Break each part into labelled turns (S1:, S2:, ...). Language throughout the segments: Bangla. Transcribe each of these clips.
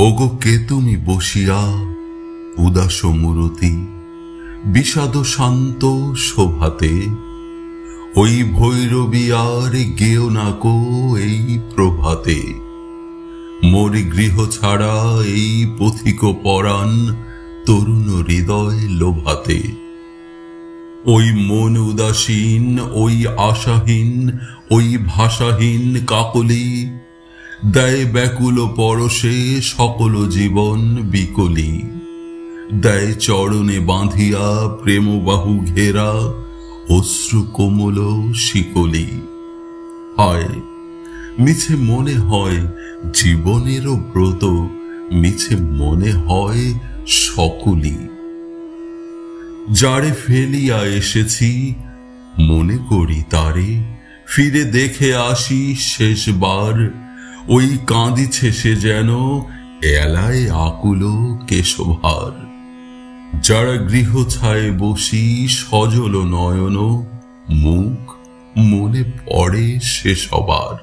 S1: ওগো কে তুমি বসিয়া উদাস মূরতি বিষাদ শান্ত শোভাতে, ওই ভৈরবী আর গেও না কো এই প্রভাতে। মোর গৃহ ছাড়া এই পথিক পরাণ তরুণ হৃদয় লোভাতে। ওই মন উদাসীন, ওই আশাহীন, ওই ভাষাহীন কাকলি দেয় ব্যাকুল পরশে সকল জীবন বিকলি। দেয় চরণে বাঁধিয়া প্রেম বাহু ঘেরা অশ্রু কোমল শিকলি। হায় মিছে মনে হয় জীবনেরও ব্রত, মিছে মনে হয় সকলি। যারে ফেলিয়া এসেছি মনে করি তারে ফিরে দেখে আসি শেষবার। ওই কাঁদিছে সে যেন এলায় আকুল কেশভার। যারা গৃহ ছায়ে বসি সজল নয়ন, মুখ মনে পড়ে সে সবার।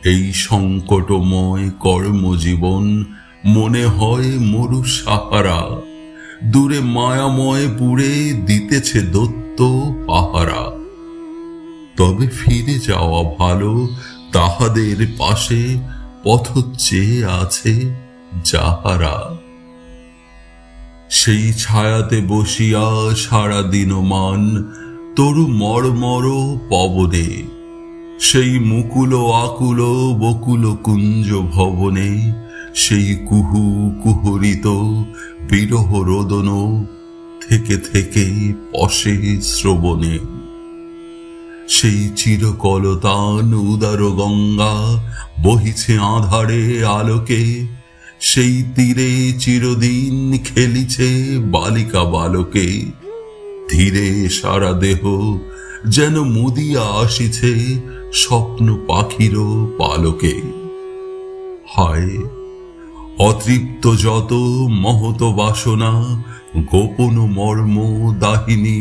S1: এই সংকটময় কর্মজীবন মনে হয় মরু সাহারা। দূরে মায়াময় পুরে দিতেছে দত্ত পাহারা। তবে ফিরে যাওয়া ভালো, তাহাদের পাশে পথ চেয়ে আছে যাহারা। সেই ছায়াতে বসিয়া সারাদিন মান তরু মরমর পবনে। সেই মুকুল আকুল বকুল কুঞ্জ ভবনে, সেই কুহু কুহরিত বিরহ রোদন থেকে থেকে পশে শ্রবণে। সেই চিরকলতান উদার গঙ্গা বহিছে আধারে আলোকে। সেই তীরে চিরদিন খেলিছে বালিকা বালকে। ধীরে সারা দেহ যেন মুদিয়া আসিছে স্বপ্ন পাখির পালকে। হায় অতৃপ্ত যত মহত বাসনা গোপন মর্ম দাহিনী,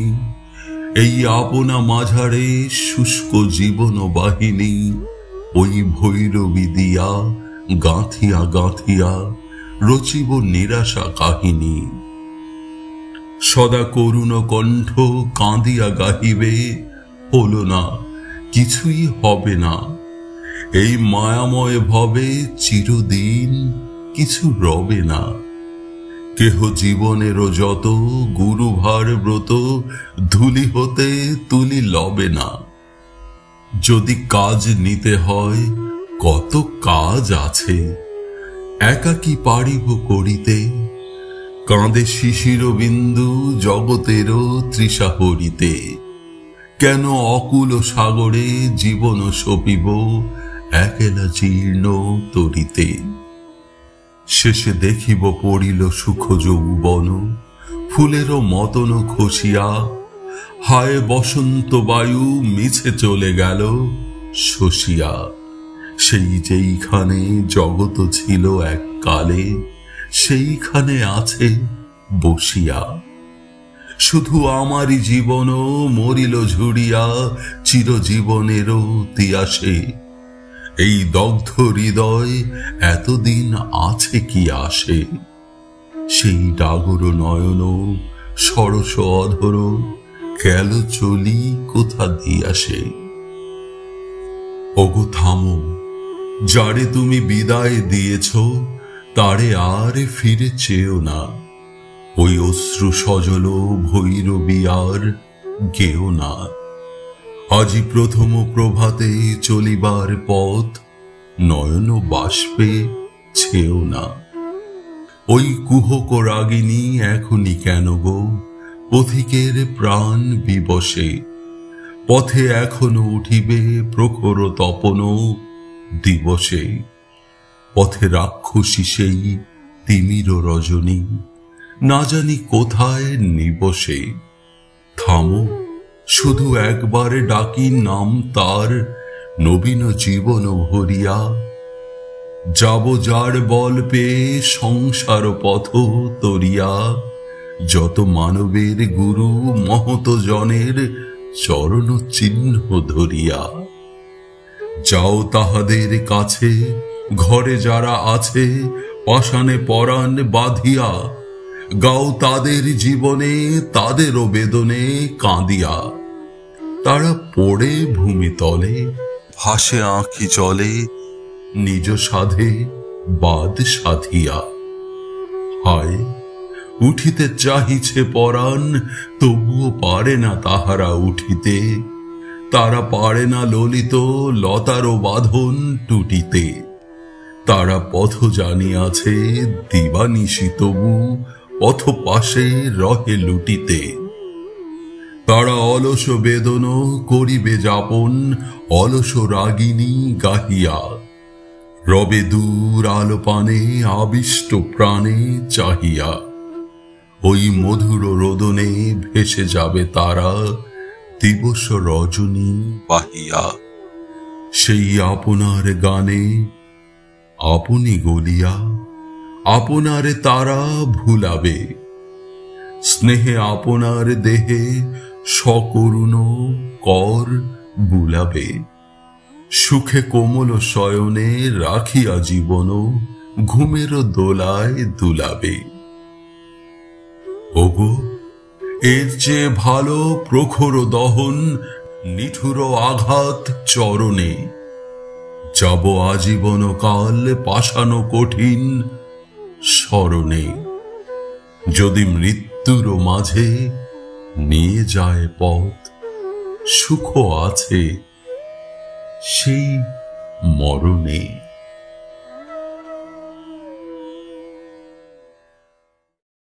S1: এই আপনা মাঝারে শুষ্ক জীবন বাহিনী। ওই ভৈরবী দিয়া গাঁথিয়া গাঁথিয়া রচিব নিরাশা কাহিনী। সদা করুণ কণ্ঠ কাঁদিয়া গাহিবে, হলো না কিছুই হবে না। এই মায়াময় ভবে চিরদিন কিছু রবে না। কেহ জীবনেরও যত গুরুভার ব্রত ধুলি হতে তুলি লবে না। যদি কাজ নিতে হয় কত কাজ আছে, একা কি পারিব করিতে। কাঁদে শিশির বিন্দু জগতেরও তৃষা হরিতে। কেন অকুল সাগরে জীবন সপিব একেলা জীর্ণ তরিতে। শেষে দেখিব পড়িল সুখ যৌবন ফুলেরও মতন খসিয়া। হায় বসন্ত বায়ু মিছে চলে গেল শশিয়া। সেই যেইখানে জগৎ ছিল এককালে, সেইখানে আছে বসিয়া। শুধু আমারই জীবন মরিল ঝুড়িয়া চিরজীবনেরও তিয়াসে। এই দগ্ধ হৃদয় এতদিন আছে কি আসে। সেই ডাগর নয়ন সরস অধর গেল চলি কোথা দিয়াসে। ওগো থামো, যারে তুমি বিদায় দিয়েছ তারে আর ফিরে চেয়েও না। ওই অশ্রু সজল ভৈরবী আর গেও না। আজি প্রথম প্রভাতে চলিবার পথ নয়ন বাষ্পে ছেও না। ওই কুহক রাগিনী এখনই কেন গো পথিকের প্রাণ বিবশে। পথে এখনো উঠিবে প্রখর তপন দিবসে। পথে রাক্ষসী সেই তিমির রজনী না জানি কোথায় নিবসে। থামো, শুধু একবারে ডাকি নাম তার নবীন জীবন ভরিয়া। যাব যার বল পেয়ে সংসার পথ তরিয়া। যত মানবের গুরু মহত জনের চরণ চিহ্ন ধরিয়া। যাও তাহাদের কাছে, ঘরে যারা আছে পাষাণে পরাণ বাঁধিয়া, গাও তাদের জীবনে তাদেরও বেদনে কাঁদিয়া। তারা পড়ে ভূমিতলে, ভাসে আঁখি জলে, নিজ সাধে বাদ সাধিয়া। হায়, উঠিতে চাহিছে পরাণ, তবুও পারে না তাহারা উঠিতে। তারা পারে না ললিত লতারও বাঁধন টুটিতে। তারা পথ জানিয়াছে দিবানিশি, তবু পথ পাশে রহে লুটিতে। তারা অলস বেদন করিবে যাপন, অলস রাগিনী গাহিয়া। রবে দূর আলো পানে আবিষ্ট প্রাণে চাহিয়া। ওই মধুর রোদনে ভেসে যাবে তারা, দিবস রজনী বাহিয়া। সেই আপনার গানে আপনি গলিয়া, আপনারে তারা ভুলাবে। স্নেহে আপনার দেহে সকরুণ কর বুলাবে। সুখে কোমল শয়নে রাখিয়া জীবন, ঘুমের দোলায় দুলাবে। ওগো, এর চেয়ে ভালো প্রখর দহন, নিঠুর আঘাত চরণে। যাব আজীবন কাল পাষাণ কঠিন স্মরণে। যদি মৃত্যুর মাঝে নিয়ে যায় পথ, সুখ আছে সেই মরণে।